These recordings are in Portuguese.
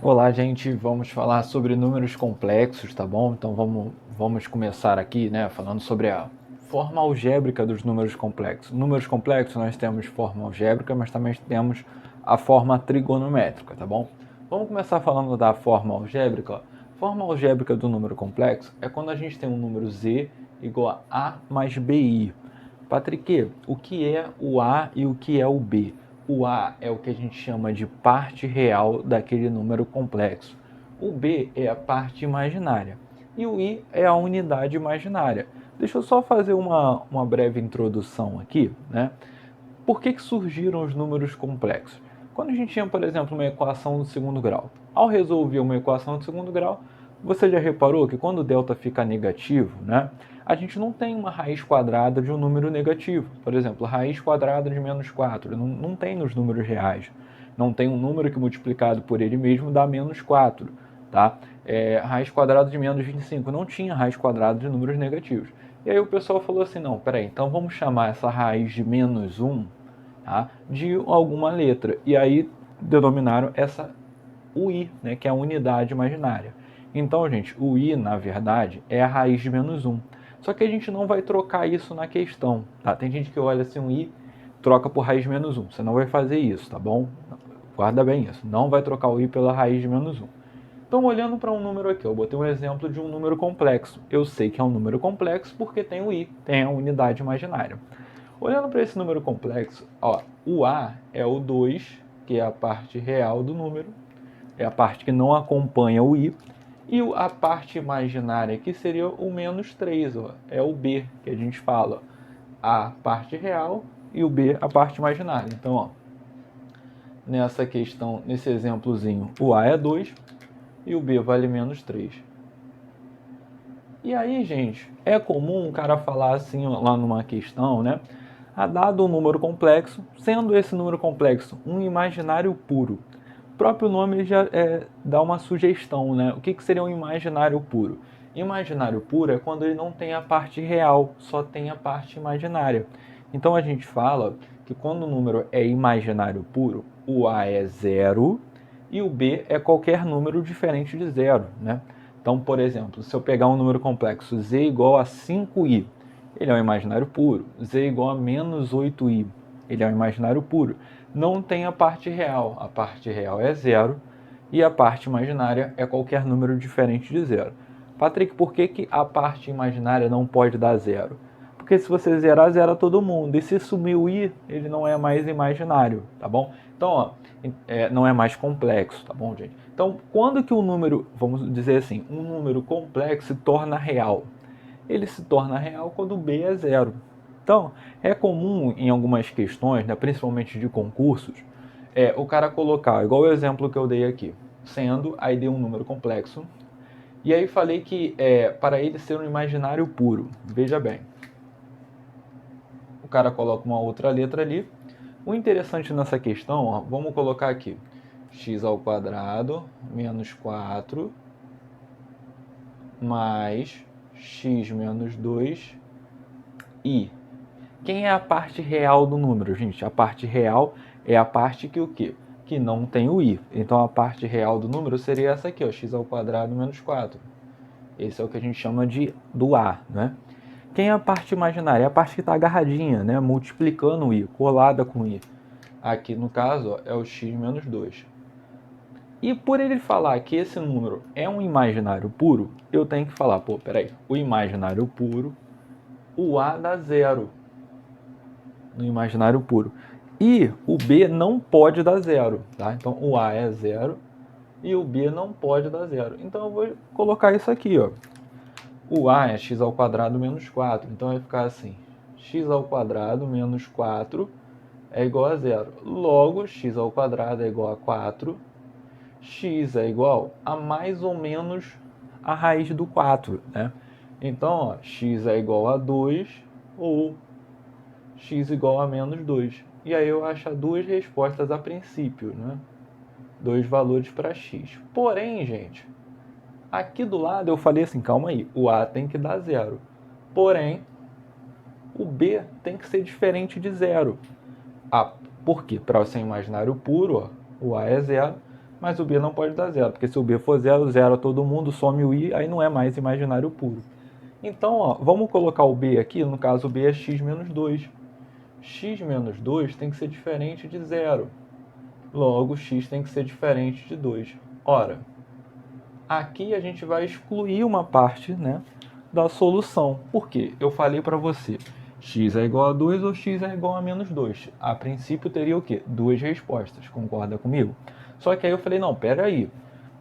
Olá, gente. Vamos falar sobre números complexos, tá bom? Então vamos começar aqui, né, falando sobre a forma algébrica dos números complexos. Números complexos nós temos forma algébrica, mas também temos a forma trigonométrica, tá bom? Vamos começar falando da forma algébrica. Forma algébrica do número complexo é quando a gente tem um número z igual a mais bi. Patrick, o que é o A e o que é o B? O A é o que a gente chama de parte real daquele número complexo. O B é a parte imaginária. E o I é a unidade imaginária. Deixa eu só fazer uma breve introdução aqui, né? Por que surgiram os números complexos? Quando a gente tinha, por exemplo, uma equação do segundo grau, ao resolver uma equação do segundo grau, você já reparou que quando o delta fica negativo, né, a gente não tem uma raiz quadrada de um número negativo. Por exemplo, raiz quadrada de menos 4, não tem nos números reais. Não tem um número que multiplicado por ele mesmo dá menos 4. Tá? Raiz quadrada de menos 25, não tinha raiz quadrada de números negativos. E aí o pessoal falou assim, não, peraí, então vamos chamar essa raiz de menos 1, tá, de alguma letra. E aí denominaram essa o i, né, que é a unidade imaginária. Então, gente, o i, na verdade, é a raiz de menos 1. Só que a gente não vai trocar isso na questão. Tá? Tem gente que olha assim, um i, troca por raiz de menos 1. Você não vai fazer isso, tá bom? Guarda bem isso. Não vai trocar o i pela raiz de menos 1. Então, olhando para um número aqui, eu botei um exemplo de um número complexo. Eu sei que é um número complexo porque tem o i, tem a unidade imaginária. Olhando para esse número complexo, ó, o A é o 2, que é a parte real do número, é a parte que não acompanha o I, e a parte imaginária que seria o menos 3, ó, é o B, que a gente fala, a parte real e o B, a parte imaginária. Então, ó, nessa questão, nesse exemplozinho, o A é 2 e o B vale menos 3. E aí, gente, é comum um cara falar assim lá numa questão, né? Dado um número complexo, sendo esse número complexo um imaginário puro. O próprio nome já dá uma sugestão, né? O que seria um imaginário puro? Imaginário puro é quando ele não tem a parte real, só tem a parte imaginária. Então a gente fala que quando o número é imaginário puro, o A é zero e o B é qualquer número diferente de zero, né? Então, por exemplo, se eu pegar um número complexo z igual a 5i, ele é um imaginário puro. Z igual a menos 8i, ele é um imaginário puro. Não tem a parte real é zero e a parte imaginária é qualquer número diferente de zero. Patrick, por que a parte imaginária não pode dar zero? Porque se você zerar, zera todo mundo. E se sumir o i, ele não é mais imaginário, tá bom? Então, ó, não é mais complexo, tá bom, gente? Então, quando que um número, vamos dizer assim, um número complexo se torna real? Ele se torna real quando b é zero. Então, é comum em algumas questões, né, principalmente de concursos, o cara colocar, igual o exemplo que eu dei aqui, sendo, aí dei um número complexo, e aí falei que para ele ser um imaginário puro. Veja bem, o cara coloca uma outra letra ali. O interessante nessa questão, ó, vamos colocar aqui, x ao quadrado menos 4 mais x menos 2 i. Quem é a parte real do número, gente? A parte real é a parte que o quê? Que não tem o i. Então a parte real do número seria essa aqui, ó, x ao quadrado menos 4. Esse é o que a gente chama do a, né? Quem é a parte imaginária? É a parte que está agarradinha, né? Multiplicando o i, colada com o i. Aqui no caso, ó, é o x menos 2. E por ele falar que esse número é um imaginário puro, eu tenho que falar, pô, peraí, o imaginário puro, o a dá zero no imaginário puro. E o b não pode dar zero, tá? Então o a é zero e o b não pode dar zero. Então eu vou colocar isso aqui, ó. O a é x ao quadrado menos 4, então vai ficar assim, x ao quadrado menos 4 é igual a zero. Logo, x ao quadrado é igual a 4, x é igual a mais ou menos a raiz do 4, né? Então, ó, x é igual a 2 ou x igual a menos 2. E aí eu acho duas respostas a princípio, né? Dois valores para x. Porém, gente, aqui do lado eu falei assim, calma aí, o a tem que dar zero. Porém, o b tem que ser diferente de zero. Por quê? Para ser imaginário puro, ó, o a é zero. mas o b não pode dar zero, porque se o b for zero, zero a todo mundo, some o i, aí não é mais imaginário puro. Então, ó, vamos colocar o b aqui, no caso o b é x menos 2. X menos 2 tem que ser diferente de zero. Logo, x tem que ser diferente de 2. Ora, aqui a gente vai excluir uma parte, né, da solução. Por quê? Eu falei para você, x é igual a 2 ou x é igual a menos 2. A princípio teria o quê? Duas respostas, concorda comigo? Só que aí eu falei, não, pera aí,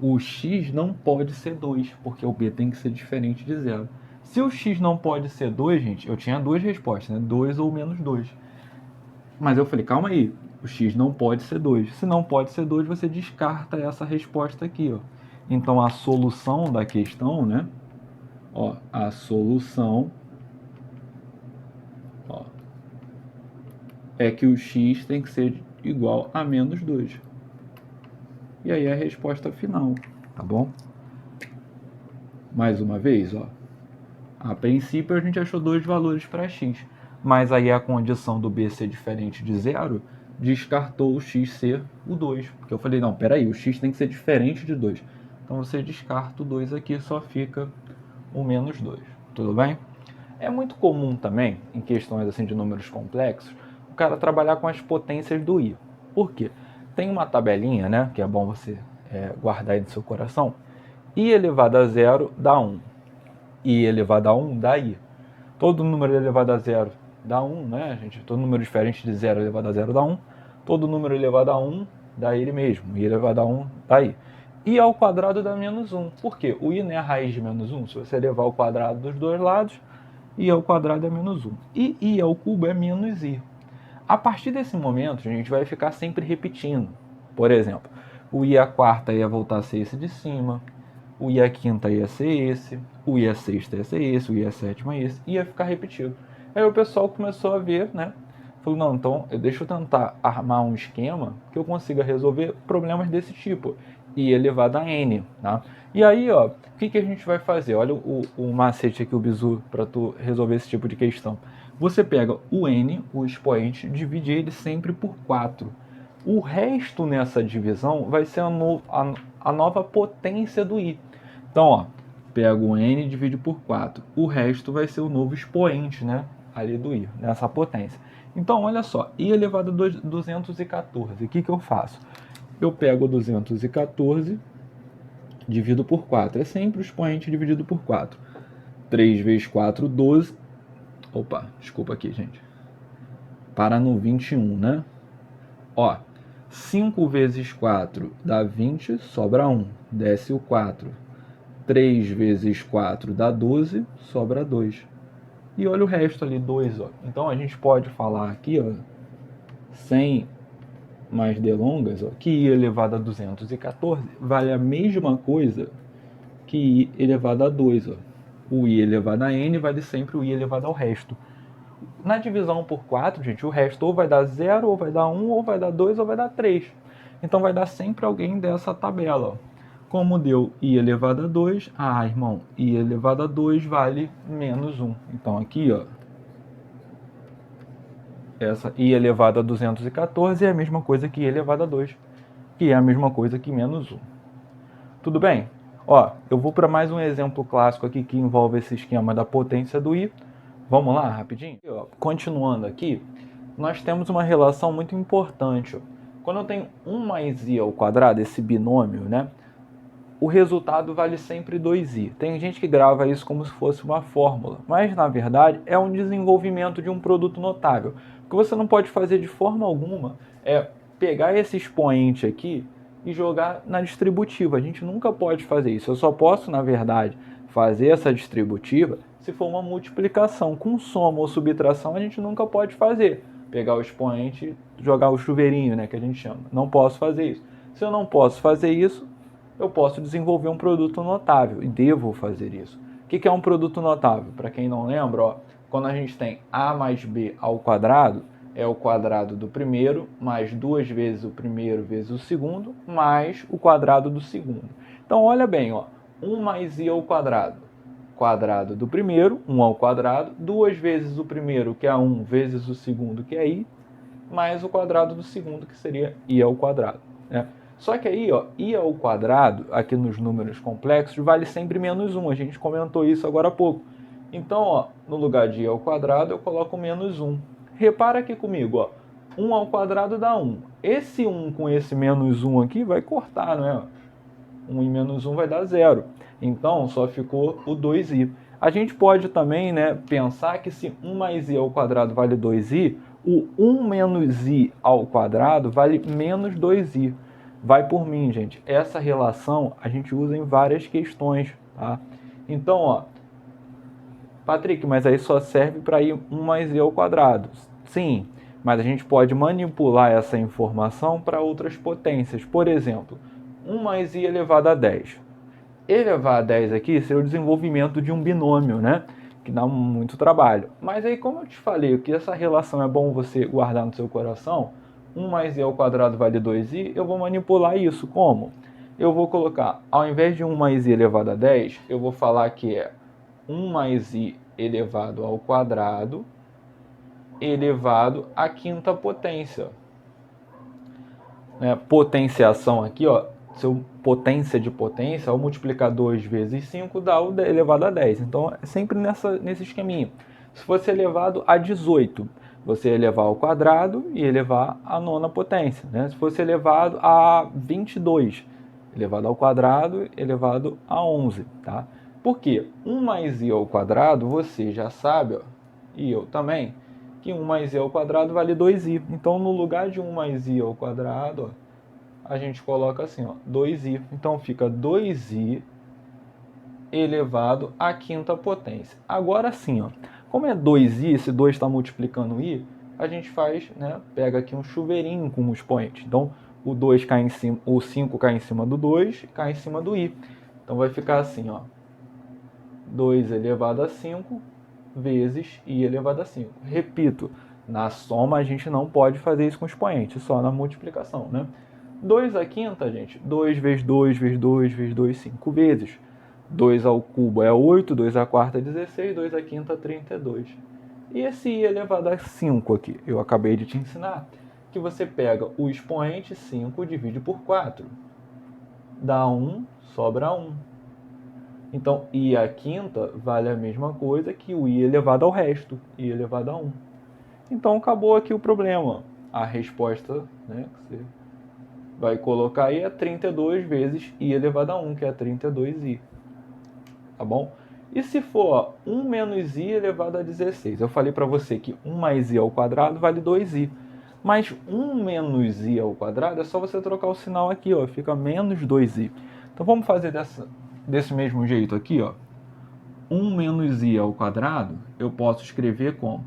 o x não pode ser 2, porque o b tem que ser diferente de zero. Se o x não pode ser 2, gente, eu tinha duas respostas, né? 2 ou menos 2. Mas eu falei, calma aí, o x não pode ser 2. Se não pode ser 2, você descarta essa resposta aqui, ó. Então a solução da questão, né? Ó, a solução, ó, é que o x tem que ser igual a menos 2. E aí é a resposta final, tá bom? Mais uma vez, ó. A princípio a gente achou dois valores para x, mas aí a condição do b ser diferente de zero descartou o x ser o 2. Porque eu falei, não, peraí, o x tem que ser diferente de 2. Então você descarta o 2 aqui, só fica o menos 2. Tudo bem? É muito comum também, em questões assim de números complexos, o cara trabalhar com as potências do i. Por quê? Tem uma tabelinha, né, que é bom você guardar aí no seu coração. I elevado a zero dá 1. I elevado a 1 dá i. Todo número elevado a zero dá 1, né, gente? Todo número diferente de 0 elevado a 0 dá 1. Todo número elevado a 1 dá ele mesmo. I elevado a 1 dá i. I ao quadrado dá menos 1. Por quê? O i não é a raiz de menos 1. Se você elevar ao quadrado dos dois lados, i ao quadrado é menos 1. E i ao cubo é menos i. A partir desse momento, a gente vai ficar sempre repetindo. Por exemplo, o i à quarta ia voltar a ser esse de cima, o i à quinta ia ser esse, o i à sexta ia ser esse, o i à sétima esse, ia ficar repetido. Aí o pessoal começou a ver, né? Falou, não, então deixa eu tentar armar um esquema que eu consiga resolver problemas desse tipo, i elevado a n, tá? E aí, ó, o que a gente vai fazer? Olha o macete aqui, o bizu, para tu resolver esse tipo de questão. Você pega o n, o expoente, divide ele sempre por 4. O resto nessa divisão vai ser a nova potência do i. Então, ó, pega o n e divide por 4. O resto vai ser o novo expoente, né, ali do i, nessa potência. Então, olha só, i elevado a 214. O que eu faço? Eu pego 214, divido por 4. É sempre o expoente dividido por 4. 3 vezes 4, 12. Opa, desculpa aqui, gente. Para no 21, né? Ó, 5 vezes 4 dá 20, sobra 1. Desce o 4. 3 vezes 4 dá 12, sobra 2. E olha o resto ali, 2, ó. Então a gente pode falar aqui, ó, sem mais delongas, ó, que i elevado a 214 vale a mesma coisa que i elevado a 2, ó. O i elevado a n vale sempre o i elevado ao resto. Na divisão por 4, gente, o resto ou vai dar 0, ou vai dar 1, ou vai dar 2, ou vai dar 3. Então vai dar sempre alguém dessa tabela, ó. Como deu i elevado a 2, irmão, i elevado a 2 vale menos 1. Então aqui, ó, essa i elevado a 214 é a mesma coisa que i elevado a 2, que é a mesma coisa que menos 1. Tudo bem? Ó, eu vou para mais um exemplo clássico aqui que envolve esse esquema da potência do i. Vamos lá, rapidinho? Continuando aqui, nós temos uma relação muito importante. Quando eu tenho 1 mais i ao quadrado, esse binômio, né? O resultado vale sempre 2i. Tem gente que grava isso como se fosse uma fórmula, mas na verdade é um desenvolvimento de um produto notável. O que você não pode fazer de forma alguma é pegar esse expoente aqui e jogar na distributiva. A gente nunca pode fazer isso. Eu só posso, na verdade, fazer essa distributiva se for uma multiplicação. Com soma ou subtração a gente nunca pode fazer. Pegar o expoente e jogar o chuveirinho, né, que a gente chama. Não posso fazer isso. Se eu não posso fazer isso, eu posso desenvolver um produto notável e devo fazer isso. O que é um produto notável? Para quem não lembra, ó, quando a gente tem a mais b ao quadrado, é o quadrado do primeiro, mais 2 vezes o primeiro vezes o segundo, mais o quadrado do segundo. Então, olha bem, ó, 1 mais i ao quadrado. Quadrado do primeiro, 1 ao quadrado, 2 vezes o primeiro, que é 1, vezes o segundo, que é i, mais o quadrado do segundo, que seria i ao quadrado, né? Só que aí, ó, i ao quadrado, aqui nos números complexos, vale sempre menos 1. A gente comentou isso agora há pouco. Então, ó, no lugar de i ao quadrado, eu coloco menos 1. Repara aqui comigo, ó. 1 ao quadrado dá 1. Esse 1 com esse menos 1 aqui vai cortar, né? 1 e menos 1 vai dar 0. Então, só ficou o 2i. A gente pode também, né, pensar que se 1 mais i ao quadrado vale 2i, o 1 menos i ao quadrado vale menos 2i. Vai por mim, gente. Essa relação a gente usa em várias questões, tá? Então, ó, Patrick, mas aí só serve para ir 1 mais i ao quadrado. Sim, mas a gente pode manipular essa informação para outras potências. Por exemplo, 1 mais i elevado a 10. Elevar a 10 aqui seria o desenvolvimento de um binômio, né? Que dá muito trabalho. Mas aí, como eu te falei, que essa relação é bom você guardar no seu coração, 1 mais i ao quadrado vale 2i, eu vou manipular isso. Como? Eu vou colocar, ao invés de 1 mais i elevado a 10, eu vou falar que é 1 mais i elevado ao quadrado elevado à quinta potência. Potenciação aqui, ó, seu potência de potência, ao multiplicar 2 vezes 5 dá o elevado a 10. Então, é sempre nesse esqueminha. Se fosse elevado a 18, você elevar ao quadrado e elevar à nona potência. Né? Se fosse elevado a 22, elevado ao quadrado, elevado a 11. Tá? Por quê? 1 mais i ao quadrado, você já sabe, ó, e eu também, que 1 mais i ao quadrado vale 2i. Então, no lugar de 1 mais i ao quadrado, ó, a gente coloca assim, ó, 2i. Então, fica 2i elevado à quinta potência. Agora sim, ó, como é 2i, esse 2 está multiplicando i, a gente faz, né, pega aqui um chuveirinho com um expoente. Então, o 2 cai em cima, o 5 cai em cima do 2 e cai em cima do i. Então, vai ficar assim, ó, 2 elevado a 5 vezes i elevado a 5. Repito, na soma a gente não pode fazer isso com expoente, só na multiplicação, né? 2 à quinta, gente, 2 vezes 2 vezes 2 vezes 2, 5 vezes. 2 ao cubo é 8, 2 à quarta é 16, 2 à quinta é 32. E esse i elevado a 5 aqui, eu acabei de te ensinar, que você pega o expoente 5, divide por 4. Dá 1, sobra 1. Então, i à quinta vale a mesma coisa que o i elevado ao resto, i elevado a 1. Então, acabou aqui o problema. A resposta, né, que você vai colocar aí é 32 vezes i elevado a 1, que é 32i. Tá bom? E se for 1 menos i elevado a 16? Eu falei para você que 1 mais i ao quadrado vale 2i. Mas 1 menos i ao quadrado é só você trocar o sinal aqui, ó, fica menos 2i. Então, vamos fazer desse mesmo jeito aqui, ó. 1 menos i ao quadrado, eu posso escrever como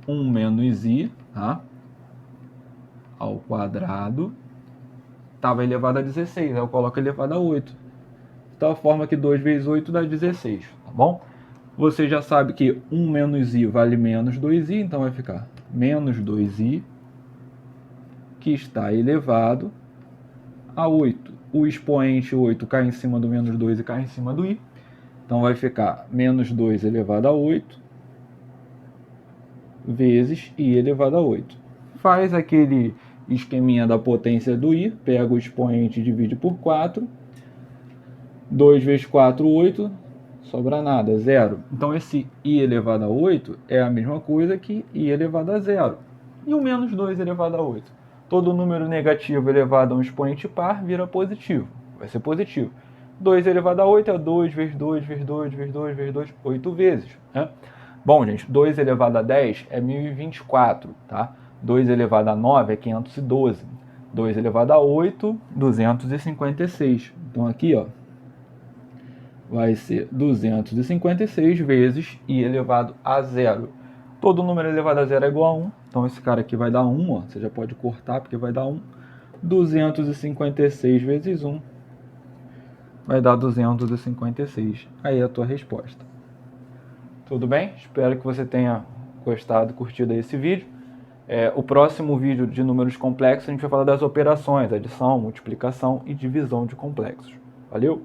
1 menos i, tá? Ao quadrado, estava elevado a 16, aí eu coloco elevado a 8. De tal forma que 2 vezes 8 dá 16, tá bom? Você já sabe que 1 menos i vale menos 2i, então vai ficar menos 2i, que está elevado a 8. O expoente 8 cai em cima do menos 2 e cai em cima do i. Então vai ficar menos 2 elevado a 8 vezes i elevado a 8. Faz aquele esqueminha da potência do i, pega o expoente e divide por 4. 2 vezes 4, 8, sobra nada, 0. Então esse i elevado a 8 é a mesma coisa que i elevado a 0. E o menos 2 elevado a 8. Todo número negativo elevado a um expoente par vira positivo, vai ser positivo. 2 elevado a 8 é 2 vezes 2 vezes 2 vezes 2 vezes 2, 8 vezes. Né? Bom, gente, 2 elevado a 10 é 1024, tá? 2 elevado a 9 é 512. 2 elevado a 8, 256. Então aqui, ó, vai ser 256 vezes i elevado a 0. Todo número elevado a 0 é igual a 1. Então esse cara aqui vai dar 1, ó. Você já pode cortar porque vai dar 1. 256 vezes 1 vai dar 256. Aí é a tua resposta. Tudo bem? Espero que você tenha gostado, curtido esse vídeo. O próximo vídeo de números complexos a gente vai falar das operações, adição, multiplicação e divisão de complexos. Valeu?